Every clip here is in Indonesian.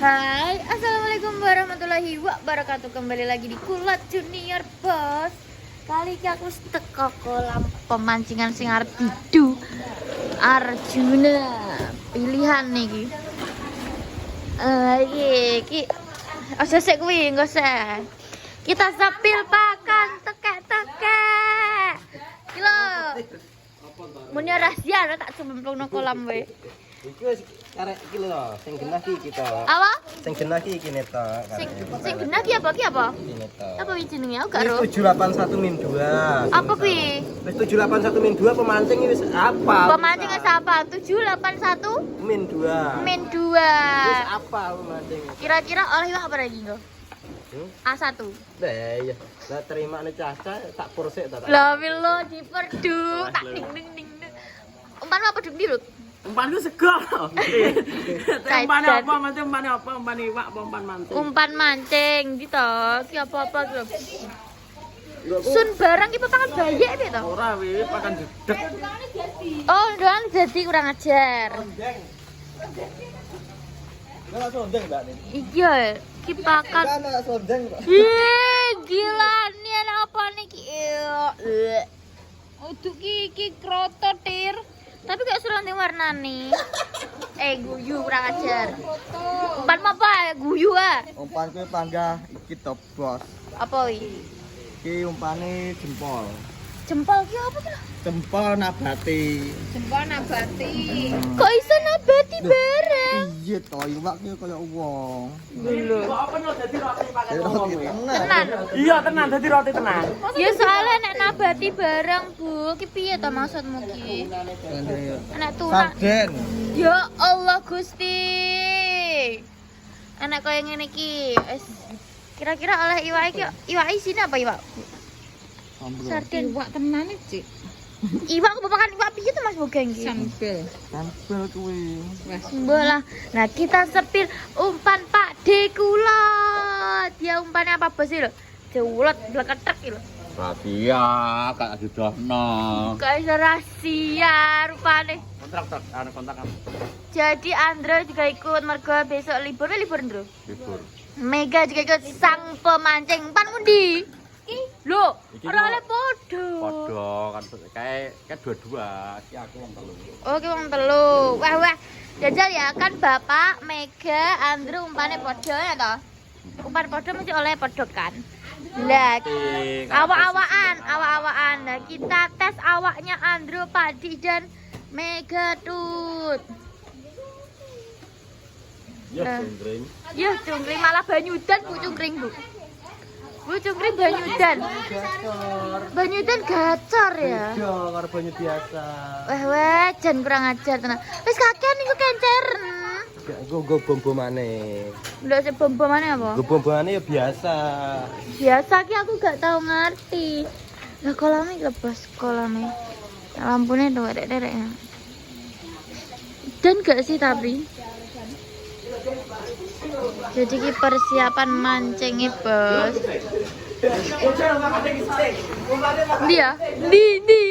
Hai, assalamualaikum warahmatullahi wabarakatuh. Kembali lagi di Kulat Junior Bos. Kali ini aku teko kolam pemancingan sing arep didu Arjuna. Pilihan nih iki aja sik kuwi engko sik. Kita sepil pakan tekek-tekek. Iki lho. Munya rahasia tak cemplungno kolam wae. Iki wis karek iki lho, sing genah iki kita. Apa? Sing genah iki neta. Sing genah ki apa ki apa? Iki neta. Apa wi jenenge? Aku gak ero. 781 min 2. Apa kuwi? Wis 781 min 2 pemancing wis apa? Pemancing apa? 781 min 2. min 2. Wis apa pemancing? Kira-kira oleh iwak apa lagi kok? A1. Lah iya. Lah terima nih caca tak pursik ta. Lah wilo diperduk tak ding ding ding. Umpan apa duk dirut? Umpan ku sego. Umpan apa? Mancing umpan apa? Umpan iwak apa umpan mancing? Umpan mancing gitu. Ki apa-apa gitu. Sun barang iki pakan bayek piye to? Ora wi, pakan dedek. Oh, ndoan jadi kurang ajar. Lah sondeng Mbak nih. Iya, ki pakan. Ana sondeng Pak. Ih, gila nih apa nih ki? Uduk ki krototir. Tapi kayak seranting warna nih. Guyu kurang ajar. Umpan apa? Guyu ah. Umpan kuwi panggah iki top bos. Apa wi? Iki umpane jempol. Jempol ki apa ki? Jempol nabati. Jempol nabati. Kok iso nabati bareng? Iya to, iwak ki kaya wong. Lho. Kok apa no dadi roti pakai Roti ngomong? Tenan. Iya tenan dadi roti tenan. Ya soalnya nek nabati bareng, Bu. Ki piye to maksudmu ki? Anak tuna. Sarden. Ya Allah Gusti. Anak kaya ngene iki. Kira-kira oleh iwak iki, iwak isine apa iwak? Sarden. Iwak tenan iki, Cik. Iwak kepakan iwak piye to Mas Bogeng iki? Sampel. Tampil kuwi. Wes. Bola. Nah, kita sepil umpan Pak D kula. Dia umpannya apa bos lho? Jewlet bleketek iki lho. Rahasia, kak Judono. Guys, rahasia rupane. Kontrak kontak kamu. Jadi Andro juga ikut mergo besok libur Andro. Libur. Mega juga ikut sang pemancing. Umpan undi. Lho, ora oleh podo. Podo kan kayak dua-dua. Si aku wong telu. Oke, wong telu. Wah. Jajal ya kan Bapak, Mega, Andrew umpannya podo ya toh? Umpan podo mesti oleh podo kan. Lah, awak-awakan. Nah, kita tes awaknya Andrew, Padi dan Mega Tut. Ya cungkring. Yuh, cungkring malah banyudan Bu cungkring, Bu. Bu cungkring banyudan. Banyudan gacor ya. Iya, karo banyu biasa. Weh, jan kurang ajar tenan. Wis kakean niku kenceren. Go bom-bomane. Ndak sing bom-bomane apa? Go bom-bomane ya biasa. Biasa ki aku gak tahu ngerti. Lah kolamnya lepas kolamnya. Lampunya tuh derek-derek. Dan gak sih tapi. Jadi ki persiapan mancing bos. Dia, di.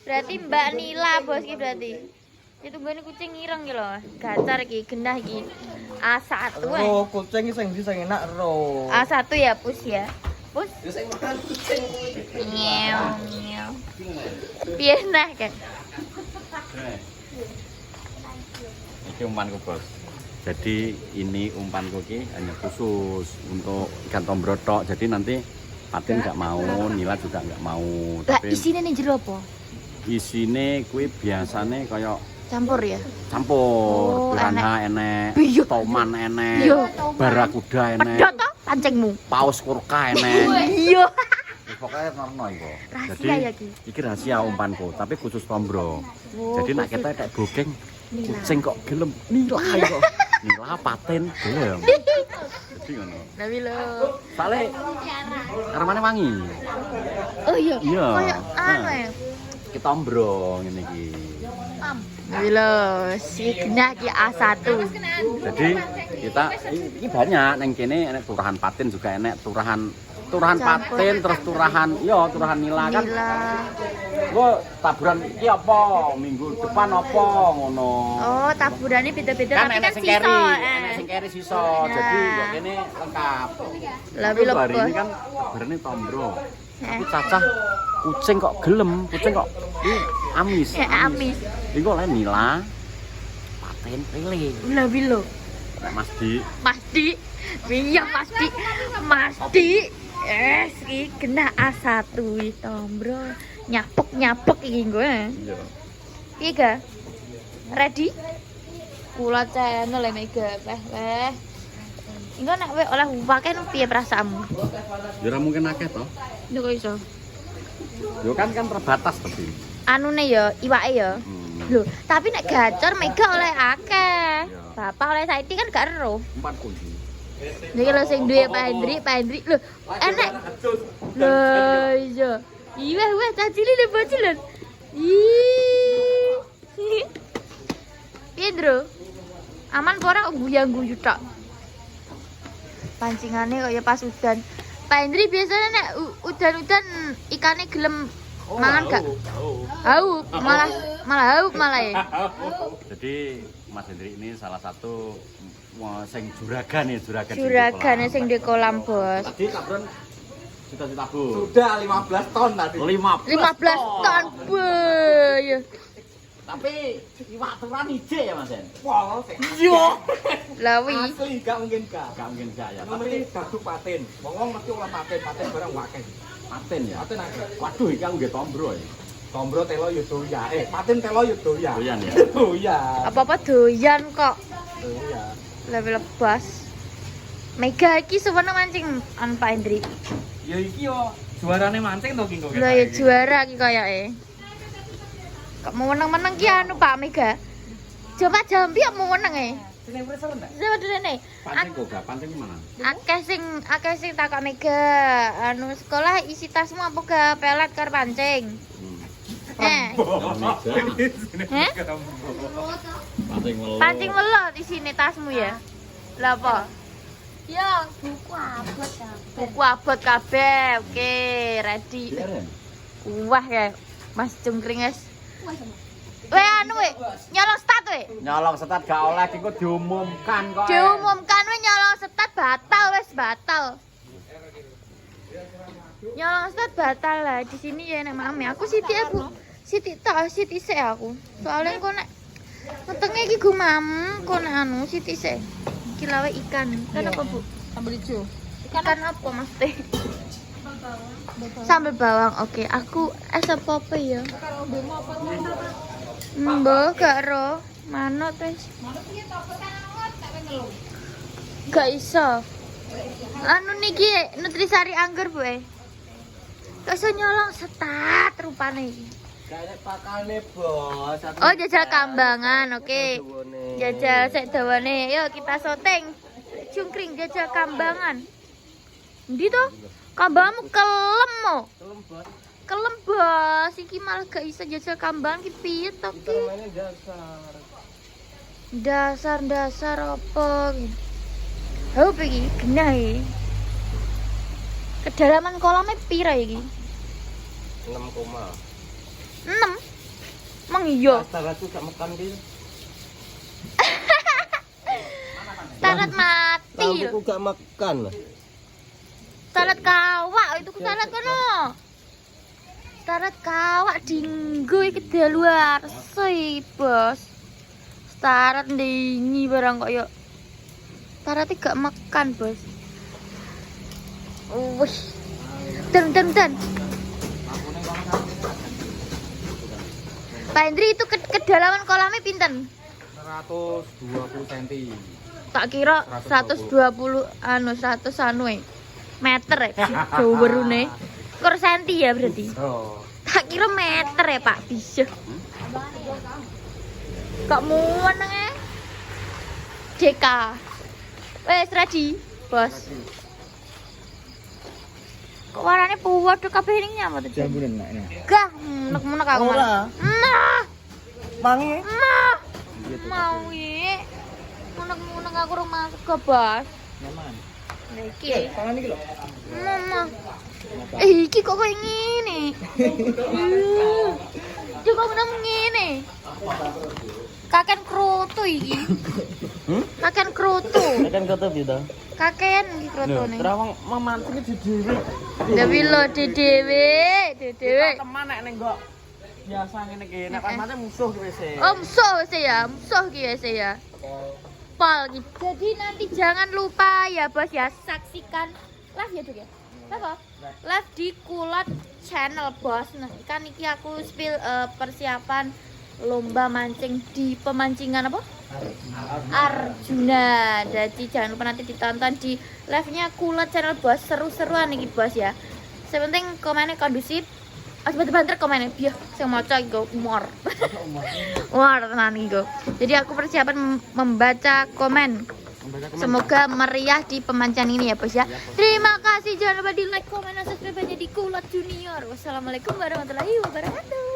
Berarti Mbak Nila bos ki berarti. Itu gue kucing ireng gitu loh, gacar ki, gendah ki. A1 Oh, kucing sing ndi sing enak ro. A1 ya pus ya. Pus. Ya sing makan kucing kuwi. Nyeo. Piye nah kan? Ini umpanku bos. Jadi ini umpanku ki hanya khusus untuk ikan tombrotok. Jadi nanti Patin nggak mau, Nila juga nggak mau. Lah Tapi isine ning jero apa? isine kue biasane kayak Campur ya? campur. Oh, Piranha enek, Iya. toman enek, Iya. barakuda enek, Pedot to pancingmu. paus kurka enek. Iya. Pokoknya norno iku. Rahasia ya, Ki? Iki rahasia umpanku, tapi khusus tombro. Oh, Jadi nak kita kayak bokeng kucing kok gelem nila kok. Nila paten gelem. Jadi ngono. Tapi lo. Sale armane wangi. Oh iya. Iya. Kayak anu ya. Kita tombro ngene iki. Tapi lo si genah ki A1. Jadi kita ini banyak neng kene enek turahan paten juga enek turahan turahan Campur. Patin terus turahan turahan Nila kan. Nila. Gue taburan iki apa? Minggu depan apa ngono. Oh, taburannya beda-beda Kan tapi enak kan sing sisa. keri, enak sing keri sisa. Nah. Jadi kok kene lengkap. Lebih Tapi hari lebih. ini kan taburannya tombro. Tapi Eh. cacah kucing kok gelem, kucing kok amis. Amis. Iku oleh Nila. Patin pilih. Lebih lo. Mas Di. Mas Di. Iya Mas Di. Mas Di. Iki kena A1 itu, Bro. Nyapek iki gue. Iya. Piye ga? Ready? Kula channel Mega weh. Engko nek kowe oleh pakai piye perasaanmu? Ya ora mungkin akeh to. Lho kok iso? Yo kan terbatas tapi. Anune ya, iwake ya. Lho, tapi nek gacor Mega oleh akeh. Iya. Bapak oleh Saiti kan gak ero. 4 kunci. Niki lho sing duwe Pak Hendri. Lho, enek. Lho iya. Iya, wah cacili le bocilan. Ih. Piye, Bro? Aman apa ora guyang-guyu tok? Pancingane kok ya pas udan. Pak Hendri biasanya nek udan-udan ikane gelem mangan gak? Hauk, malah hauk malah ya. Jadi Mas Hendri ini salah satu sing juragan Juragane sing di kolam, Bos. Tadi kabron cita-cita Bu. Sudah 15 ton tadi. 15 ton, boy. Tapi iwak turan ije ya Mas En. Wah, Yo. Lawi. asli gak mungkin gak. Gak mungkin gak ya. Nomor ini daduk patin. Wong mesti olah patin barang wakeh. Paten ya. Patin akeh. Waduh iki aku nggih tombro ya. Tombro telo yo doya. Patin telo yo doya. Doyan ya. Doya. Apa-apa doyan kok. Doya. Lebih lepas. Mega iki sebenarnya mancing an Pak Hendri. Ya iki yo juarane mancing to ki kok. Lah ya juara iki kayake. Kok mau menang-menang ki anu Pak Mega. Coba Jambi kok mau menang e. Sing pressure ndak? Coba dene. Pancing kok gak pancing mana? Akeh sing takok Mega. Anu sekolah isi tasmu apa ga pelet karo pancing? Eh, Heh? Pancing melo. Pancing melot di sini tasmu ya. Lah apa? Ya, buku abot kabeh. Oke, ready. Biarin. Wah ya, Mas Cungkring guys. Weh anu we, nyolong stat we. Nyolong setat gak oleh iki kok diumumkan kok. Diumumkan we nyolong stat batal wes batal. Nyolong stat batal lah di sini ya nek mami. Aku Siti sik aku. Soalnya kok nek metenge iki gumam kok nek anu Siti sik. Iki lawe ikan. Kan apa, Bu? Sambel ijo. Ikan apa Mas Teh? Sambal bawang. Oke, aku es apa ya? Mbok gak ro. Manut wis. Gak iso. Anu niki nutrisari anggur, Bu. Gak iso nyolong setat rupane iki. Kayak pakane, Bos. Oh, jajal kambangan. Oke. Jajal sek dawane. Yuk kita syuting. Cungkring jajal kambangan. Endi to? Kambangmu kelem mo. Kelem Bos. Iki malah gak iso jajal kambangan ki piye to ki? Dasar apa ki? Hau iki genah iki. Kedalaman kolamnya pira iki? 6, 6. Emang iya. Rata-rata gak makan dia. Salat mati. Lampuku gak makan. Salat kawak itu ku salat kono. Salat kawak dinggo iki daluar sih, Bos. Salat ndingi barang kok yo. Salat gak makan, Bos. Wih. Dan. Pak Hendri itu kedalaman kolamnya pinten? 120 cm. Tak kira 120 meter ya. Jauh berune. Kur senti ya berarti. Oh. Tak kira meter ya, Pak. Bisa. Kok muan nang DK. Wes ready, Bos. Kok warnane puwet kabeh ning nyapa to? Jamburan nek. Gah, nek-nek aku malah. Nah. Mangi. Nah. Mau iki. Munek-munek aku ora masuk ke Bos. Nyaman. Nah, iki. Tangan iki lho. Mama. Iki kok koyo ngene. Cuk kok meneng ngene. Kaken kroto iki. Kaken kroto. Kan kata beda. Kaken iki krotone. Terawang memancing di dhewe. Dewi lo dewe. Teman nek ning kok biasa ngene iki nek pas mate musuh ki wis. Oh, musuh ki wis ya. Pol gitu. Jadi nanti jangan lupa ya bos ya, saksikan live ya Duk ya. Apa? Live di Kulat channel bos. Nah, kan iki aku spill persiapan lomba mancing di pemancingan apa? Arjuna. Jadi jangan lupa nanti ditonton di live-nya Kulat channel bos. Seru-seruan iki bos ya. Sepenting komennya kondusif. Banter komennya biar sing maca iku umur. Umur tenan iku. Jadi aku persiapan membaca komen. Semoga meriah di pemancingan ini ya bos ya. Terima kasih, jangan lupa di like, komen, dan subscribe-nya di Kulat Junior. Wassalamualaikum warahmatullahi wabarakatuh.